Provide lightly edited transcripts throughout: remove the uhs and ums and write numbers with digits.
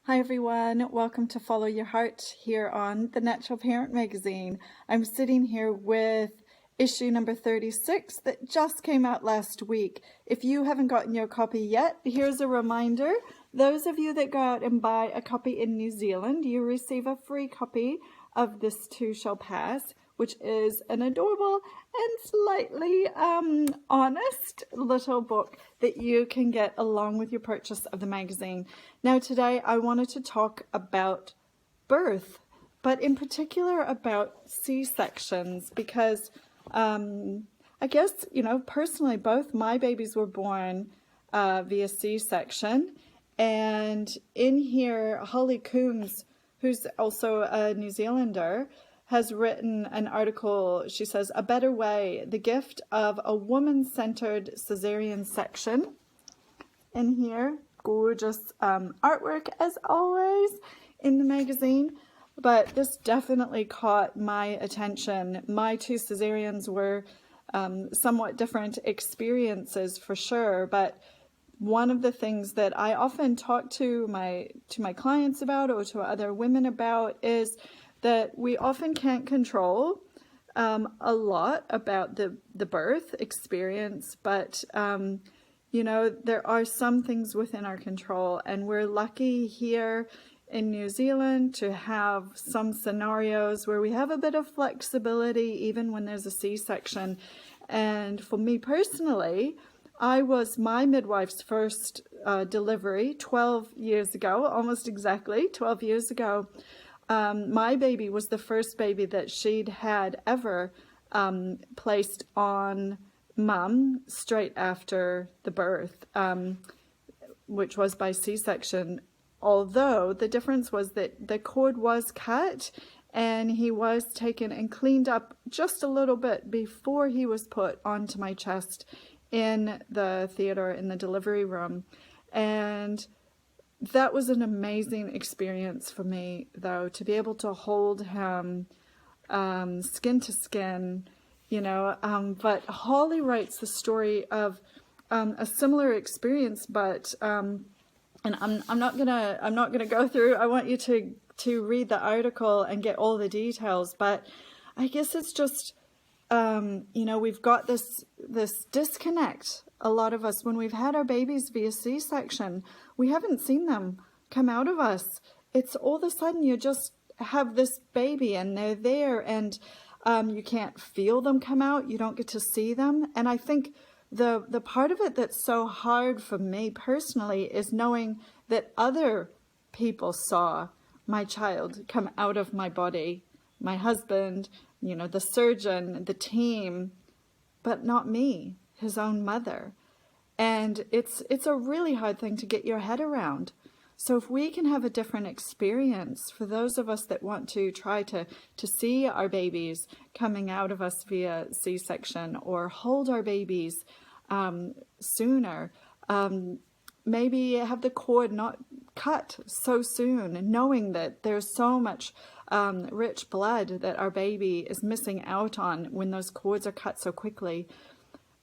Hi everyone, welcome to Follow Your Heart here on the Natural Parent Magazine. I'm sitting here with issue number 36 that just came out last week. If you haven't gotten your copy yet, here's a reminder. Those of you that go out and buy a copy in New Zealand, you receive a free copy of This Too Shall Pass, which is an adorable and slightly honest little book that you can get along with your purchase of the magazine. Now today I wanted to talk about birth, but in particular about C-sections, because I guess, personally both my babies were born via C-section, and in here Holly Coombes, who's also a New Zealander, has written an article. She says, "A Better Way, the Gift of a Woman-Centered Caesarean Section." In here, gorgeous artwork as always in the magazine, but this definitely caught my attention. My two cesareans were somewhat different experiences for sure, but one of the things that I often talk to my clients about, or to other women about, is that we often can't control a lot about the birth experience, but there are some things within our control, and we're lucky here in New Zealand to have some scenarios where we have a bit of flexibility even when there's a C-section. And for me personally, I was my midwife's first delivery 12 years ago, almost exactly 12 years ago. My baby was the first baby that she'd had ever placed on mum straight after the birth, which was by C-section, although the difference was that the cord was cut and he was taken and cleaned up just a little bit before he was put onto my chest in the theater, in the delivery room. And that was an amazing experience for me, though, to be able to hold him skin to skin, but Holly writes the story of a similar experience, but and I'm not gonna go through. I want you to read the article and get all the details, but I guess it's just we've got this disconnect. A lot of us, when we've had our babies via C-section, we haven't seen them come out of us. It's all of a sudden you just have this baby and they're there, and you can't feel them come out. You don't get to see them. And I think the part of it that's so hard for me personally is knowing that other people saw my child come out of my body, my husband, the surgeon, the team, but not me, his own mother. And it's a really hard thing to get your head around. So if we can have a different experience, for those of us that want to try to see our babies coming out of us via C-section, or hold our babies sooner, maybe have the cord not cut so soon, knowing that there's so much rich blood that our baby is missing out on when those cords are cut so quickly.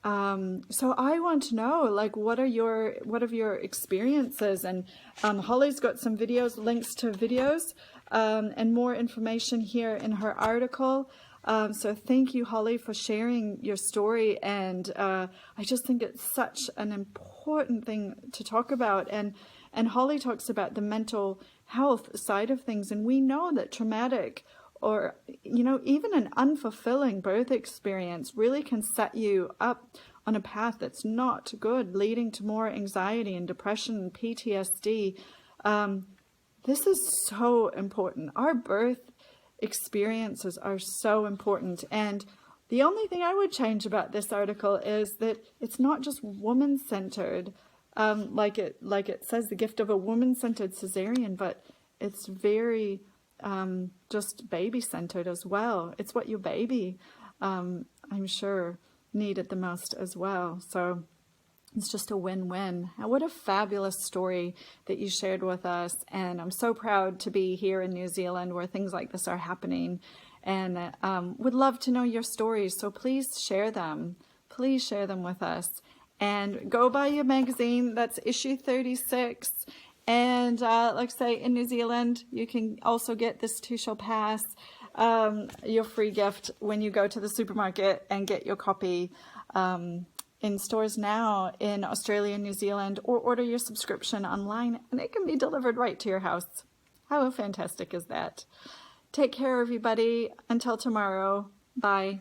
So I want to know, what are your experiences? And Holly's got some videos, links to videos, and more information here in her article. So thank you, Holly, for sharing your story. And I just think it's such an important thing to talk about. And Holly talks about the mental health side of things. And we know that traumatic, or even an unfulfilling birth experience really can set you up on a path that's not good, leading to more anxiety and depression and PTSD. This is so important. Our birth experiences are so important. And the only thing I would change about this article is that it's not just woman-centered, like it says, the gift of a woman-centered cesarean, but it's very just baby-centered as well. It's what your baby, I'm sure, needed the most as well. So it's just a win-win. And what a fabulous story that you shared with us. And I'm so proud to be here in New Zealand where things like this are happening, and would love to know your stories. So please share them. Please share them with us. And go buy your magazine. That's issue 36. And like I say, in New Zealand, you can also get this too shall pass, your free gift when you go to the supermarket and get your copy in stores now in Australia and New Zealand, or order your subscription online and it can be delivered right to your house. How fantastic is that? Take care, everybody. Until tomorrow. Bye.